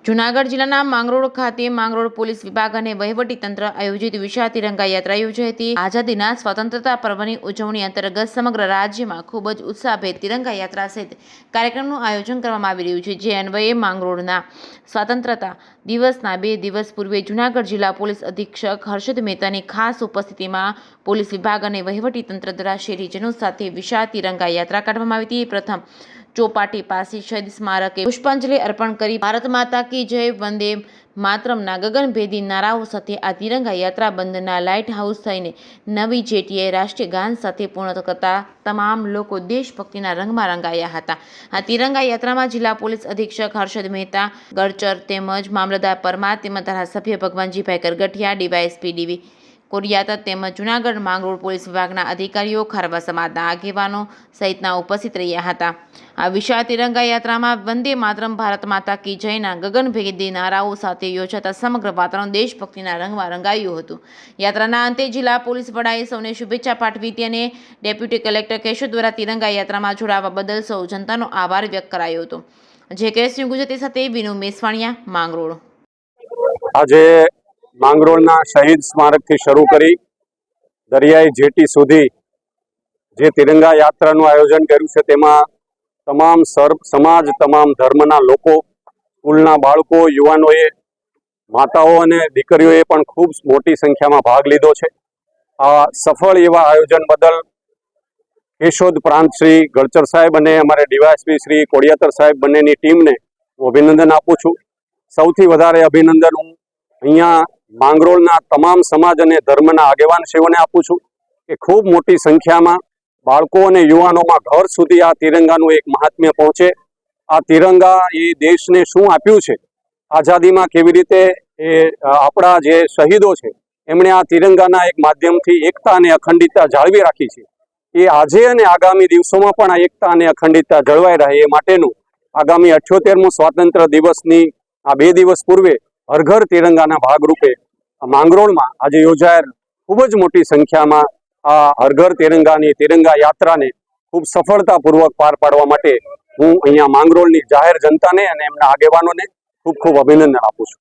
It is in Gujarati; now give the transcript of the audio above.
જૂનાગઢ જિલ્લાના માંગરોળ ખાતે માંગરોળ પોલીસ વિભાગ અને વહીવટી તંત્ર આયોજિત વિશાળ તિરંગા યાત્રા યોજાઈ હતી। આઝાદીના સ્વતંત્રતા પર્વની ઉજવણી અંતર્ગત સમગ્ર રાજ્યમાં ખૂબ જ ઉત્સાહભેર તિરંગા યાત્રા સહિત કાર્યક્રમનું આયોજન કરવામાં આવી રહ્યું છે। જે અન્વયે માંગરોળના સ્વતંત્રતા દિવસના 2 દિવસ પૂર્વે જૂનાગઢ જિલ્લા પોલીસ અધિક્ષક હર્ષદ મહેતાની ખાસ ઉપસ્થિતિમાં પોલીસ વિભાગ અને વહીવટી તંત્ર દ્વારા શહેરીજનો સાથે વિશાળ તિરંગા યાત્રા કાઢવામાં આવી હતી। પ્રથમ ચોપાટી પાસે શહીદ સ્મારકે પુષ્પાંજલિ અર્પણ કરી ભારત માતા કી જય, વંદે માતરમના ગગનભેદી નારાઓ સાથે આ તિરંગા યાત્રા બંદરના લાઇટ હાઉસ થઈને નવી જેટીએ રાષ્ટ્રીય ગાન સાથે પૂર્ણ કરતા તમામ લોકો દેશભક્તિના રંગમાં રંગાયા હતા। આ તિરંગા યાત્રામાં જિલ્લા પોલીસ અધિક્ષક હર્ષદ મહેતા, ગડચર તેમજ મામલતદાર પરમાર તેમજ ધારાસભ્ય ભગવાનજીભાઈ કરગઠિયા, ડીવાયએસપી ડીવી કોરિયાતા તેમજ જૂનાગઢ માંગરોળ પોલીસ વિભાગના અધિકારીઓ, ખારવા સમાજના આગેવાનો સહિતના ઉપસ્થિત રહ્યા હતા। આ વિશાળ તિરંગા યાત્રામાં વંદે માતરમ, ભારત માતા કી જયના ગગનભેદી નારાઓ સાથે યોજાતા સમગ્ર વાતાવરણ દેશભક્તિના રંગમાં રંગાયું હતું। યાત્રાના અંતે જિલ્લા પોલીસ વડાએ સૌને શુભેચ્છા પાઠવી હતી અને ડેપ્યુટી કલેક્ટર કેશોદ દ્વારા તિરંગા યાત્રામાં જોડાવા બદલ સૌ જનતાનો આભાર વ્યક્ત કરાયો હતો। જે કેસ ગુજરાતી સાથે વિનુ મેસવાણિયા, માંગરોળ। આજે માંગરોળના શહીદ સ્મારકથી શરૂ કરી દરિયાઈ જેટી સુધી જે તિરંગા યાત્રાનું આયોજન કર્યું છે તેમાં તમામ સમાજ, તમામ ધર્મના લોકો, સ્કૂલના બાળકો, યુવાનોએ, માતાઓ અને દીકરીઓએ પણ ખૂબ મોટી સંખ્યામાં ભાગ લીધો છે। આ સફળ એવા આયોજન બદલ કેશોદ પ્રાંત શ્રી ગડચર સાહેબ અને અમારે ડીવાયએસપી શ્રી કોડિયાતર સાહેબ બંનેની ટીમને હું અભિનંદન આપું છું। સૌથી વધારે અભિનંદન હું અહીંયા માંગરોળના તમામ સમાજ અને ધર્મના આગેવાનશ્રીઓને આપું છું કે ખૂબ મોટી સંખ્યામાં બાળકો અને યુવાનોમાં ઘર સુધી આ તિરંગાનું એક મહાત્મ્ય પહોંચે। આ તિરંગા એ દેશને શું આપ્યું છે, આઝાદીમાં કેવી રીતે એ આપણા જે શહીદો છે એમણે આ તિરંગાના એક માધ્યમથી એકતા અને અખંડિતતા જાળવી રાખી છે। એ આજે અને આગામી દિવસોમાં પણ આ એકતા અને અખંડિતતા જળવાઈ રહે એ માટેનું આગામી 78મો સ્વાતંત્ર્ય દિવસની આ 2 દિવસ પૂર્વે હર ઘર તિરંગાના ભાગરૂપે માંગરોળમાં આજે યોજાયેલ ખૂબ જ મોટી સંખ્યામાં આ હર ઘર તિરંગાની તિરંગા યાત્રાને ખૂબ સફળતાપૂર્વક પાર પાડવા માટે હું અહીંયા માંગરોળની જાહેર જનતાને અને એમના આગેવાનોને ખૂબ ખૂબ અભિનંદન આપું છું।